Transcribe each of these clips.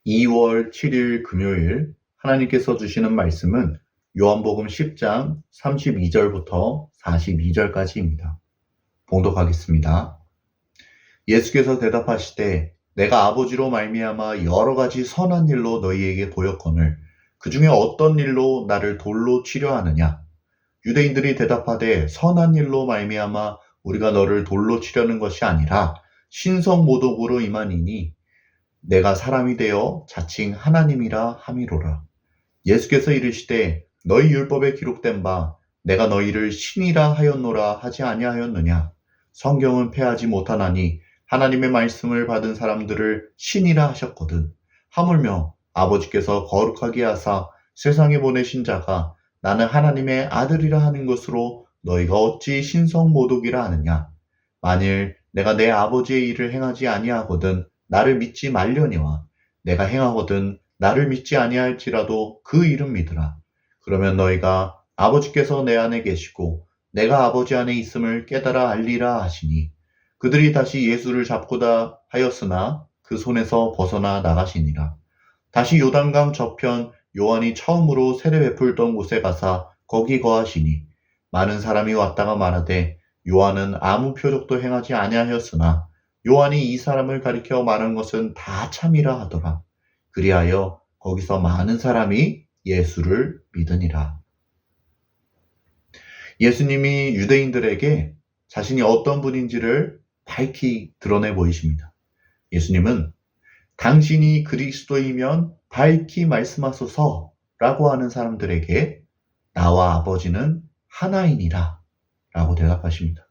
2월 7일 금요일 하나님께서 주시는 말씀은 요한복음 10장 32절부터 42절까지입니다. 봉독하겠습니다. 예수께서 대답하시되 내가 아버지로 말미암아 여러 가지 선한 일로 너희에게 보였거늘 그 중에 어떤 일로 나를 돌로 치려 하느냐? 유대인들이 대답하되 선한 일로 말미암아 우리가 너를 돌로 치려는 것이 아니라 신성모독으로 임하니니 내가 사람이 되어 자칭 하나님이라 함이로라. 예수께서 이르시되 너희 율법에 기록된 바 내가 너희를 신이라 하였노라 하지 아니하였느냐? 성경은 패하지 못하나니 하나님의 말씀을 받은 사람들을 신이라 하셨거든. 하물며 아버지께서 거룩하게 하사 세상에 보내신 자가 나는 하나님의 아들이라 하는 것으로 너희가 어찌 신성모독이라 하느냐? 만일 내가 내 아버지의 일을 행하지 아니하거든 나를 믿지 말려니와 내가 행하거든 나를 믿지 아니할지라도 그 이름 믿으라. 그러면 너희가 아버지께서 내 안에 계시고 내가 아버지 안에 있음을 깨달아 알리라 하시니 그들이 다시 예수를 잡고자 하였으나 그 손에서 벗어나 나가시니라. 다시 요단강 저편 요한이 처음으로 세례 베풀던 곳에 가사 거기 거하시니 많은 사람이 왔다가 말하되 요한은 아무 표적도 행하지 아니하였으나 요한이 이 사람을 가리켜 말한 것은 다 참이라 하더라. 그리하여 거기서 많은 사람이 예수를 믿으니라. 예수님이 유대인들에게 자신이 어떤 분인지를 밝히 드러내 보이십니다. 예수님은 당신이 그리스도이면 밝히 말씀하소서라고 하는 사람들에게 나와 아버지는 하나이니라 라고 대답하십니다.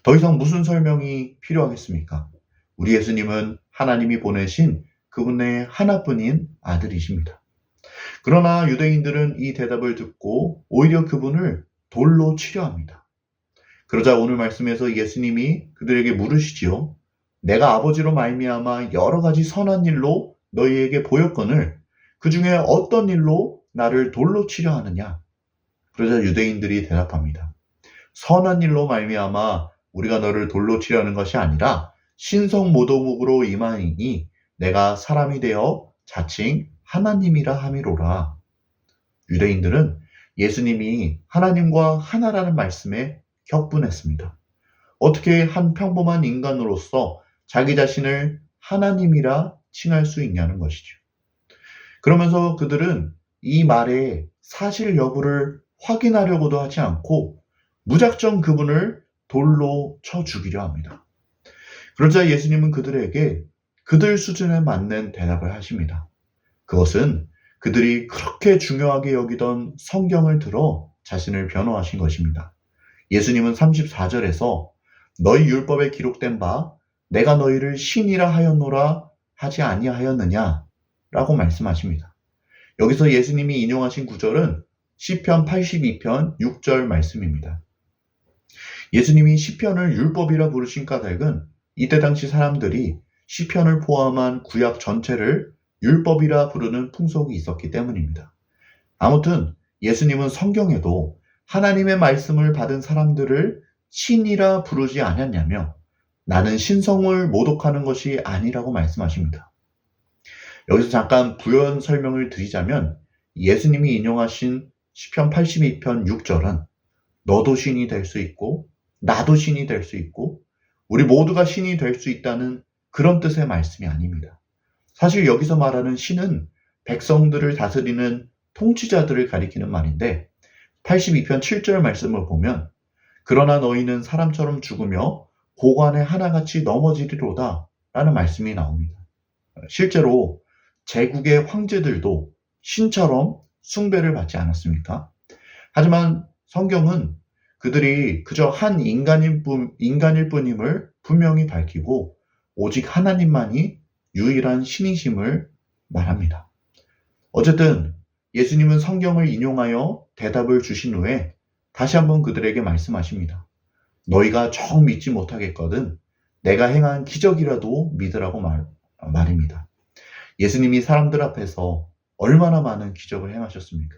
더 이상 무슨 설명이 필요하겠습니까? 우리 예수님은 하나님이 보내신 그분의 하나뿐인 아들이십니다. 그러나 유대인들은 이 대답을 듣고 오히려 그분을 돌로 치려 합니다. 그러자 오늘 말씀에서 예수님이 그들에게 물으시지요. 내가 아버지로 말미암아 여러 가지 선한 일로 너희에게 보였거늘 그 중에 어떤 일로 나를 돌로 치려 하느냐? 그러자 유대인들이 대답합니다. 선한 일로 말미암아 우리가 너를 돌로 치려는 것이 아니라 신성모독으로 임하이니 내가 사람이 되어 자칭 하나님이라 함이로라. 유대인들은 예수님이 하나님과 하나라는 말씀에 격분했습니다. 어떻게 한 평범한 인간으로서 자기 자신을 하나님이라 칭할 수 있냐는 것이죠. 그러면서 그들은 이 말의 사실 여부를 확인하려고도 하지 않고 무작정 그분을 돌로 쳐 죽이려 합니다. 그러자 예수님은 그들에게 그들 수준에 맞는 대답을 하십니다. 그것은 그들이 그렇게 중요하게 여기던 성경을 들어 자신을 변호하신 것입니다. 예수님은 34절에서 너희 율법에 기록된 바 내가 너희를 신이라 하였노라 하지 아니하였느냐 라고 말씀하십니다. 여기서 예수님이 인용하신 구절은 시편 82편 6절 말씀입니다. 예수님이 시편을 율법이라 부르신 까닭은 이때 당시 사람들이 시편을 포함한 구약 전체를 율법이라 부르는 풍속이 있었기 때문입니다. 아무튼 예수님은 성경에도 하나님의 말씀을 받은 사람들을 신이라 부르지 않았냐며 나는 신성을 모독하는 것이 아니라고 말씀하십니다. 여기서 잠깐 부연 설명을 드리자면 예수님이 인용하신 시편 82편 6절은 너도 신이 될 수 있고 나도 신이 될 수 있고 우리 모두가 신이 될 수 있다는 그런 뜻의 말씀이 아닙니다. 사실 여기서 말하는 신은 백성들을 다스리는 통치자들을 가리키는 말인데 82편 7절 말씀을 보면 그러나 너희는 사람처럼 죽으며 고관에 하나같이 넘어지리로다 라는 말씀이 나옵니다. 실제로 제국의 황제들도 신처럼 숭배를 받지 않았습니까? 하지만 성경은 그들이 그저 한 인간일 뿐임을 분명히 밝히고 오직 하나님만이 유일한 신이심을 말합니다. 어쨌든 예수님은 성경을 인용하여 대답을 주신 후에 다시 한번 그들에게 말씀하십니다. 너희가 정 믿지 못하겠거든 내가 행한 기적이라도 믿으라고 말입니다. 예수님이 사람들 앞에서 얼마나 많은 기적을 행하셨습니까?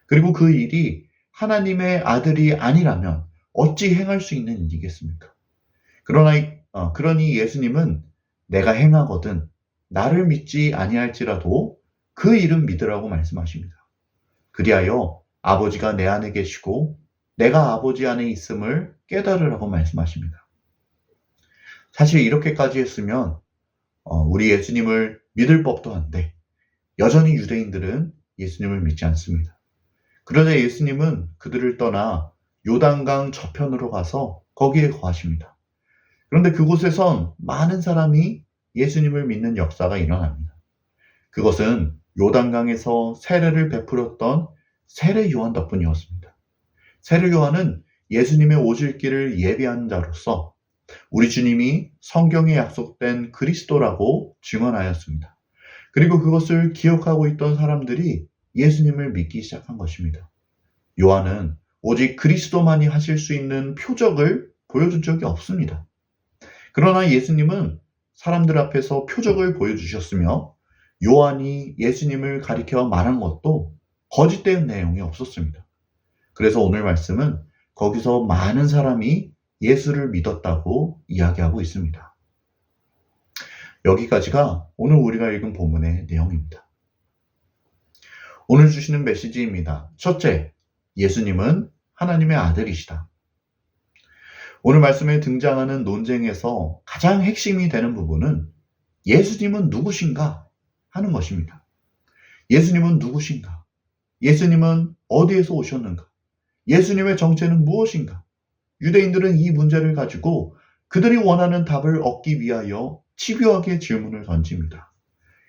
그리고 그 일이 하나님의 아들이 아니라면 어찌 행할 수 있는 일이겠습니까? 그러니 예수님은 내가 행하거든 나를 믿지 아니할지라도 그 이름 믿으라고 말씀하십니다. 그리하여 아버지가 내 안에 계시고 내가 아버지 안에 있음을 깨달으라고 말씀하십니다. 사실 이렇게까지 했으면 우리 예수님을 믿을 법도 한데 여전히 유대인들은 예수님을 믿지 않습니다. 그러자 예수님은 그들을 떠나 요단강 저편으로 가서 거기에 거하십니다. 그런데 그곳에선 많은 사람이 예수님을 믿는 역사가 일어납니다. 그것은 요단강에서 세례를 베풀었던 세례 요한 덕분이었습니다. 세례 요한은 예수님의 오실 길을 예비하는 자로서 우리 주님이 성경에 약속된 그리스도라고 증언하였습니다. 그리고 그것을 기억하고 있던 사람들이 예수님을 믿기 시작한 것입니다. 요한은 오직 그리스도만이 하실 수 있는 표적을 보여준 적이 없습니다. 그러나 예수님은 사람들 앞에서 표적을 보여주셨으며 요한이 예수님을 가리켜 말한 것도 거짓된 내용이 없었습니다. 그래서 오늘 말씀은 거기서 많은 사람이 예수를 믿었다고 이야기하고 있습니다. 여기까지가 오늘 우리가 읽은 본문의 내용입니다. 오늘 주시는 메시지입니다. 첫째, 예수님은 하나님의 아들이시다. 오늘 말씀에 등장하는 논쟁에서 가장 핵심이 되는 부분은 예수님은 누구신가 하는 것입니다. 예수님은 누구신가? 예수님은 어디에서 오셨는가? 예수님의 정체는 무엇인가? 유대인들은 이 문제를 가지고 그들이 원하는 답을 얻기 위하여 집요하게 질문을 던집니다.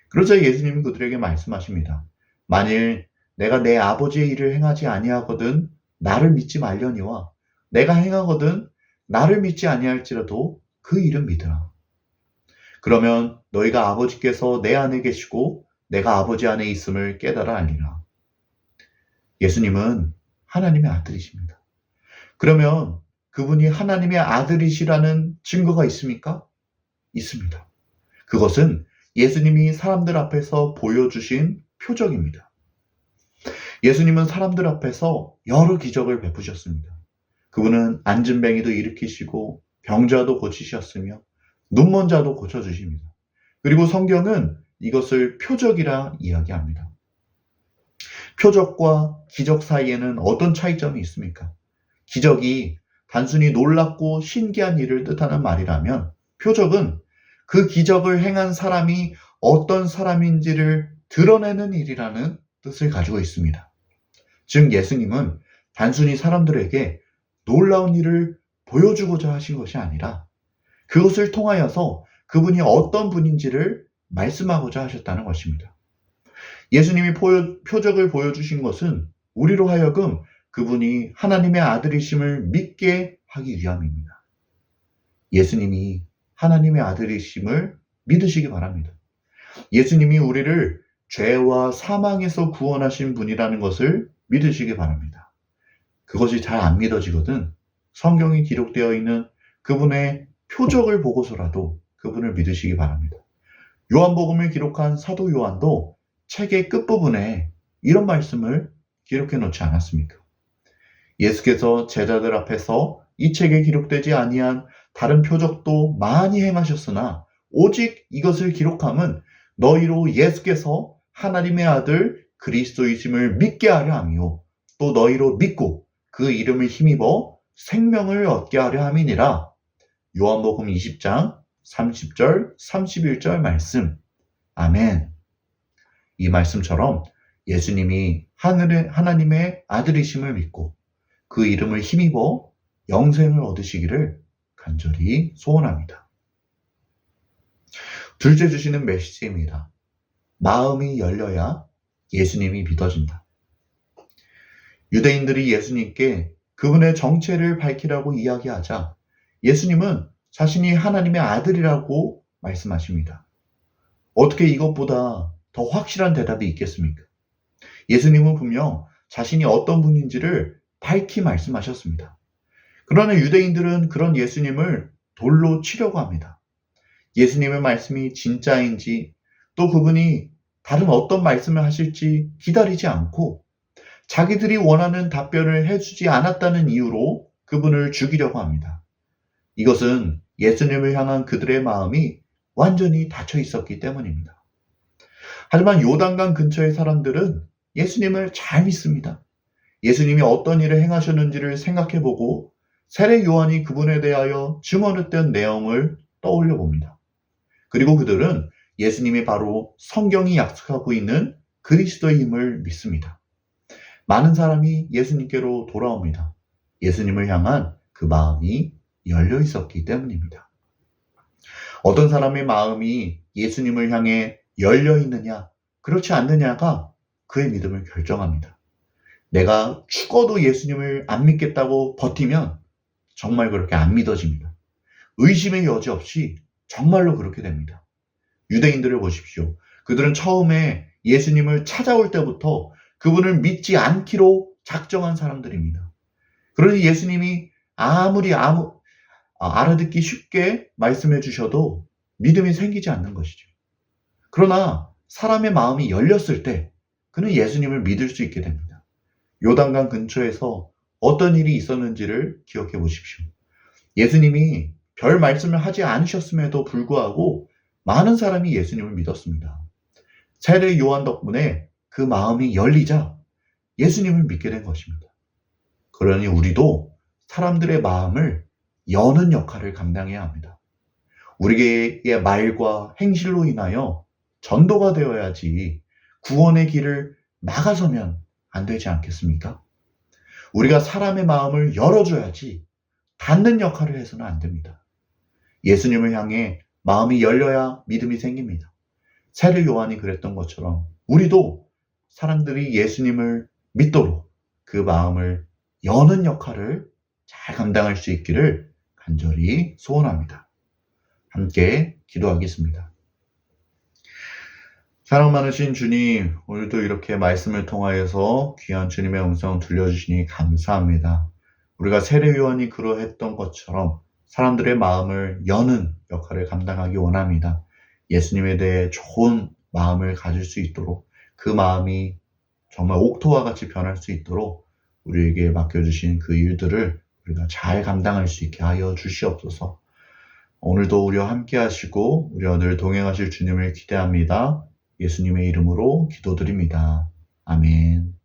그러자 예수님은 그들에게 말씀하십니다. 만일 내가 내 아버지의 일을 행하지 아니하거든 나를 믿지 말려니와 내가 행하거든 나를 믿지 아니할지라도 그 일은 믿으라. 그러면 너희가 아버지께서 내 안에 계시고 내가 아버지 안에 있음을 깨달아 알리라. 예수님은 하나님의 아들이십니다. 그러면 그분이 하나님의 아들이시라는 증거가 있습니까? 있습니다. 그것은 예수님이 사람들 앞에서 보여주신 표적입니다. 예수님은 사람들 앞에서 여러 기적을 베푸셨습니다. 그분은 앉은뱅이도 일으키시고 병자도 고치셨으며 눈먼 자도 고쳐주십니다. 그리고 성경은 이것을 표적이라 이야기합니다. 표적과 기적 사이에는 어떤 차이점이 있습니까? 기적이 단순히 놀랍고 신기한 일을 뜻하는 말이라면 표적은 그 기적을 행한 사람이 어떤 사람인지를 드러내는 일이라는 뜻을 가지고 있습니다. 즉 예수님은 단순히 사람들에게 놀라운 일을 보여주고자 하신 것이 아니라 그것을 통하여서 그분이 어떤 분인지를 말씀하고자 하셨다는 것입니다. 예수님이 표적을 보여주신 것은 우리로 하여금 그분이 하나님의 아들이심을 믿게 하기 위함입니다. 예수님이 하나님의 아들이심을 믿으시기 바랍니다. 예수님이 우리를 죄와 사망에서 구원하신 분이라는 것을 믿으시기 바랍니다. 그것이 잘 안 믿어지거든 성경이 기록되어 있는 그분의 표적을 보고서라도 그분을 믿으시기 바랍니다. 요한복음을 기록한 사도 요한도 책의 끝부분에 이런 말씀을 기록해 놓지 않았습니까? 예수께서 제자들 앞에서 이 책에 기록되지 아니한 다른 표적도 많이 행하셨으나 오직 이것을 기록함은 너희로 예수께서 하나님의 아들 그리스도이심을 믿게 하려 함이요 또 너희로 믿고 그 이름을 힘입어 생명을 얻게 하려 함이니라. 요한복음 20장 30절 31절 말씀. 아멘. 이 말씀처럼 예수님이 하나님의 아들이심을 믿고 그 이름을 힘입어 영생을 얻으시기를 간절히 소원합니다. 둘째 주시는 메시지입니다. 마음이 열려야 예수님이 믿어진다. 유대인들이 예수님께 그분의 정체를 밝히라고 이야기하자 예수님은 자신이 하나님의 아들이라고 말씀하십니다. 어떻게 이것보다 더 확실한 대답이 있겠습니까? 예수님은 분명 자신이 어떤 분인지를 밝히 말씀하셨습니다. 그러나 유대인들은 그런 예수님을 돌로 치려고 합니다. 예수님의 말씀이 진짜인지 또 그분이 다른 어떤 말씀을 하실지 기다리지 않고 자기들이 원하는 답변을 해주지 않았다는 이유로 그분을 죽이려고 합니다. 이것은 예수님을 향한 그들의 마음이 완전히 닫혀 있었기 때문입니다. 하지만 요단강 근처의 사람들은 예수님을 잘 믿습니다. 예수님이 어떤 일을 행하셨는지를 생각해보고 세례 요한이 그분에 대하여 증언했던 내용을 떠올려 봅니다. 그리고 그들은 예수님이 바로 성경이 약속하고 있는 그리스도의 힘을 믿습니다. 많은 사람이 예수님께로 돌아옵니다. 예수님을 향한 그 마음이 열려 있었기 때문입니다. 어떤 사람의 마음이 예수님을 향해 열려 있느냐, 그렇지 않느냐가 그의 믿음을 결정합니다. 내가 죽어도 예수님을 안 믿겠다고 버티면 정말 그렇게 안 믿어집니다. 의심의 여지 없이 정말로 그렇게 됩니다. 유대인들을 보십시오. 그들은 처음에 예수님을 찾아올 때부터 그분을 믿지 않기로 작정한 사람들입니다. 그러니 예수님이 아무리 알아듣기 쉽게 말씀해 주셔도 믿음이 생기지 않는 것이죠. 그러나 사람의 마음이 열렸을 때 그는 예수님을 믿을 수 있게 됩니다. 요단강 근처에서 어떤 일이 있었는지를 기억해 보십시오. 예수님이 별 말씀을 하지 않으셨음에도 불구하고 많은 사람이 예수님을 믿었습니다. 세례 요한 덕분에 그 마음이 열리자 예수님을 믿게 된 것입니다. 그러니 우리도 사람들의 마음을 여는 역할을 감당해야 합니다. 우리의 말과 행실로 인하여 전도가 되어야지 구원의 길을 막아서면 안 되지 않겠습니까? 우리가 사람의 마음을 열어줘야지 닫는 역할을 해서는 안 됩니다. 예수님을 향해 마음이 열려야 믿음이 생깁니다. 세례 요한이 그랬던 것처럼 우리도 사람들이 예수님을 믿도록 그 마음을 여는 역할을 잘 감당할 수 있기를 간절히 소원합니다. 함께 기도하겠습니다. 사랑 많으신 주님, 오늘도 이렇게 말씀을 통하여서 귀한 주님의 음성 들려주시니 감사합니다. 우리가 세례 요한이 그러했던 것처럼 사람들의 마음을 여는 역할을 감당하기 원합니다. 예수님에 대해 좋은 마음을 가질 수 있도록 그 마음이 정말 옥토와 같이 변할 수 있도록 우리에게 맡겨주신 그 일들을 우리가 잘 감당할 수 있게 하여 주시옵소서. 오늘도 우리와 함께 하시고 우리와 늘 동행하실 주님을 기대합니다. 예수님의 이름으로 기도드립니다. 아멘.